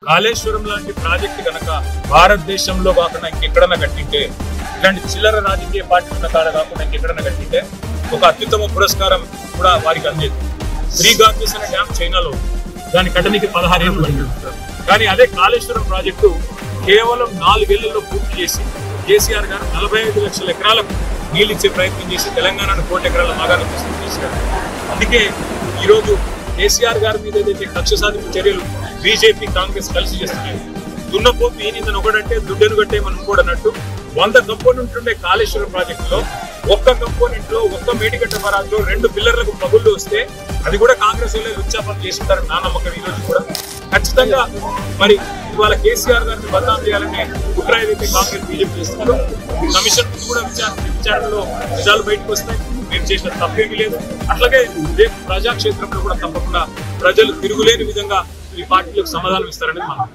కాళేశ్వరం లాంటి ప్రాజెక్టు కనుక భారతదేశంలో కాకుండా ఇంకెక్కడన్నా కట్టింటే, ఇలాంటి చిల్లర రాజకీయ పార్టీ ఉన్న కాడ కాకుండా ఇంకెక్కడన్నా కట్టింటే ఒక అత్యుత్తమ పురస్కారం కూడా వారికి అందేది. శ్రీ గాంధీస్ అనే డ్యామ్ చైనాలో, దాని కట్టడానికి 16 ఏళ్ళు పడింది. కానీ అదే కాళేశ్వరం ప్రాజెక్టు కేవలం 4 ఏళ్లలో పూర్తి చేసి కేసీఆర్ గారు 45 లక్షల ఎకరాలకు నీళ్ళు ఇచ్చే ప్రయత్నం చేసి తెలంగాణను 1 కోటి ఎకరాల మాగాన్ని తీసుకొచ్చేసారు. అందుకే ఈరోజు కేసీఆర్ గారి మీద ఏదైతే కక్ష సాధింపు చర్యలు బీజేపీ కాంగ్రెస్ కలిసి చేస్తున్నాయి, దున్నపోతు ఈనిందని ఒకడంటే దుడ్డెను కట్టే మనం కూడా అన్నట్టు 100 కంపోనెంట్ ఉండే కాళేశ్వరం ప్రాజెక్టులో ఒక్క కంపోనెంట్ లో ఒక్క మేడిగడ్డ బరాజ్లో 2 పిల్లర్లకు పగుళ్ళు వస్తే అది కూడా కాంగ్రెస్ వాళ్ళే ఉచ్చాపన చేస్తుంటారని నా నమ్మకం. ఈ రోజు కూడా ఖచ్చితంగా మరి ఇవాళ కేసీఆర్ గారిని బదనాం చేయాలనే కుట్ర ఏదైతే కాంగ్రెస్ బీజేపీ చేస్తున్నారో, కమిషన్ కూడా విచారణలో నిజాలు బయటకు వస్తాయి. మేము చేసిన తప్పేమీ లేదు. అట్లాగే రేపు ప్రజాక్షేత్రంలో కూడా తప్పకుండా ప్రజలు తిరుగులేని విధంగా ఈ పార్టీలకు సమాధానం ఇస్తారనేది మనం